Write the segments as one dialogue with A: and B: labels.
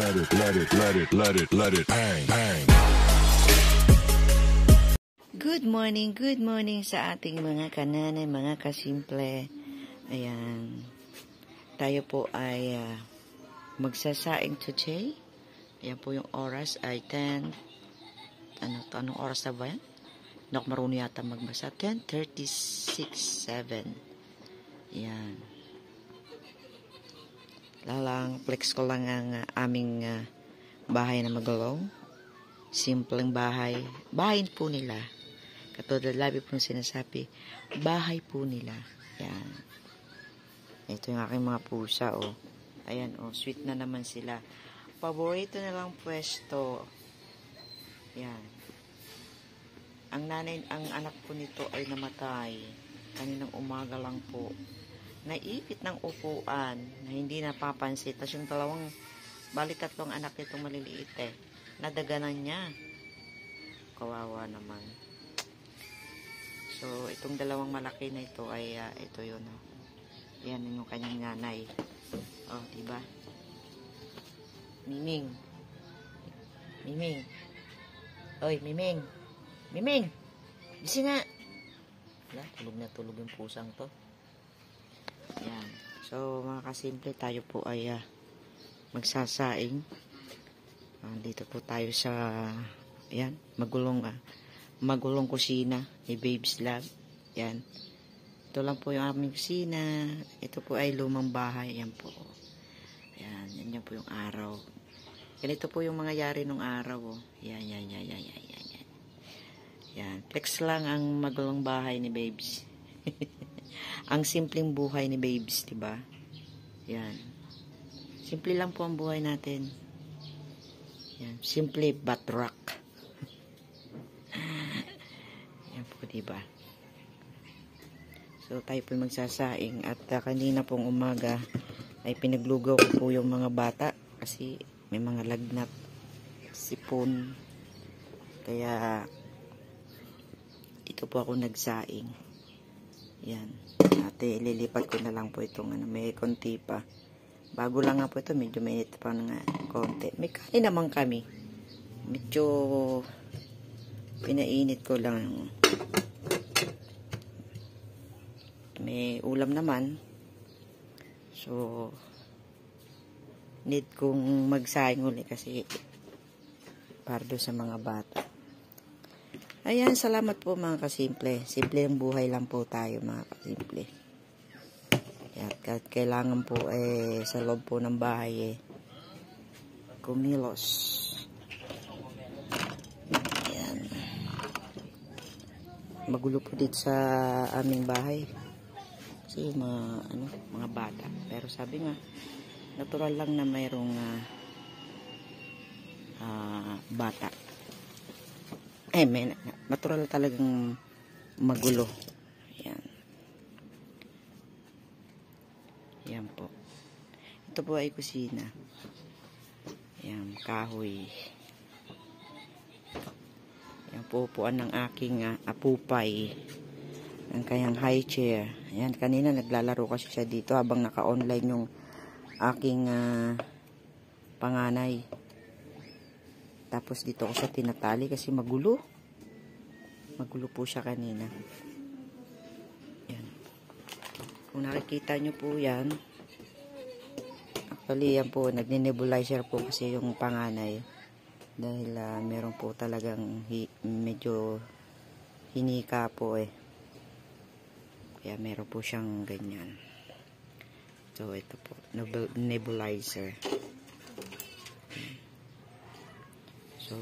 A: let it bang, bang.
B: Good morning sa ating mga kananay, mga kasimple. Ayan, tayo po ay magsasaing today. Ayan po yung oras ay 10, anong oras na ba yan? Hindi ako marunong yata magbasa. 10:36:07. Ayan. Lalang, flex ko lang ang aming bahay na magulong. Simpleng bahay. Bahay po nila. Katulad labi po sinasabi, bahay po nila. Yan. Ito yung aking mga pusa, oh. Ayan, oh. Sweet na naman sila. Paborito na lang pwesto. Yan. Ang anak po nito ay namatay. Kaninang umaga lang po. Naipit ng upuan na hindi napapansin. Tapos yung tatlong anak nitong maliliit nadaganan niya. Kawawa naman. So, itong dalawang malaki na ito ay ito yun. Yan yung kanyang nanay. Oh, diba? Miming. Miming. Oy, Miming. Miming! Gising nga! Wala, tulog na tulog yung pusang to. Yan. So, mga kasimple, tayo po ay magsasaing. Dito po tayo sa yan, magulong kusina ni Babes Lab. Yan. Ito lang po yung aming kusina. Ito po ay lumang bahay. Yan po. Yan. Yan po yung araw. Ganito po yung mga yari nung araw. Oh. Yan. Yan. Flex lang ang magulong bahay ni Babes. Ang simpleng buhay ni Babes, diba? Yan. Simple lang po ang buhay natin. Yan. Simple but rock. Yan po, diba? So, tayo po magsasaing. At kanina pong umaga ay pinaglugaw ko po yung mga bata kasi may mga lagnat, sipon. Kaya ito po ako nagsaing. Yan. At ililipat ko na lang po itong may konti pa. Bago lang nga po ito, medyo mainit pa nga konti. May kain naman kami. Medyo pinainit ko lang. May ulam naman. So, need kong magsaing uli kasi para doon sa mga bata. Ayan, salamat po mga kasimple. Simple ang buhay lang po tayo mga kasimple. At kailangan po sa loob po ng bahay kumilos. Ayan. Magulo po dito sa aming bahay. Kasi yung mga bata. Pero sabi nga, natural lang na mayroong bata. Natural talagang magulo. Ayan. Ayan po. Ito po ay kusina. Ayan, kahoy. Ayan po, upuan ng aking apupay. Ang kanyang high chair. Ayan, kanina naglalaro kasi siya dito habang naka-online yung aking panganay. Tapos dito ko siya tinatali kasi magulo. Magulo po siya kanina. Yan. Kung nakikita nyo po yan, actually yan po, nagne-nebulizer po kasi yung panganay. Dahil meron po talagang medyo hinika po Kaya meron po siyang ganyan. So ito po, nebulizer. So,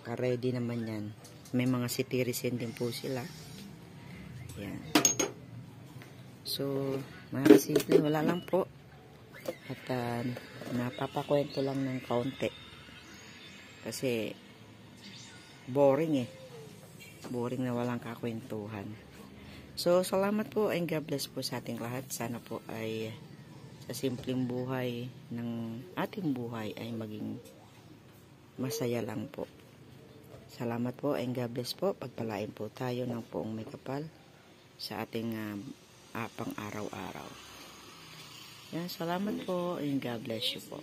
B: ready naman yan. May mga citizen din po sila. Yan. So, mga simple, wala lang po. At napapakwento lang ng kaunti. Kasi, boring Boring na walang kakwentuhan. So, salamat po and God bless po sa ating lahat. Sana po ay sa simpleng buhay ng ating buhay ay maging masaya lang po. Salamat po and God bless po. Pagpalain po tayo ng poong may kapal sa ating pang araw-araw. Yan, salamat po and God bless you po.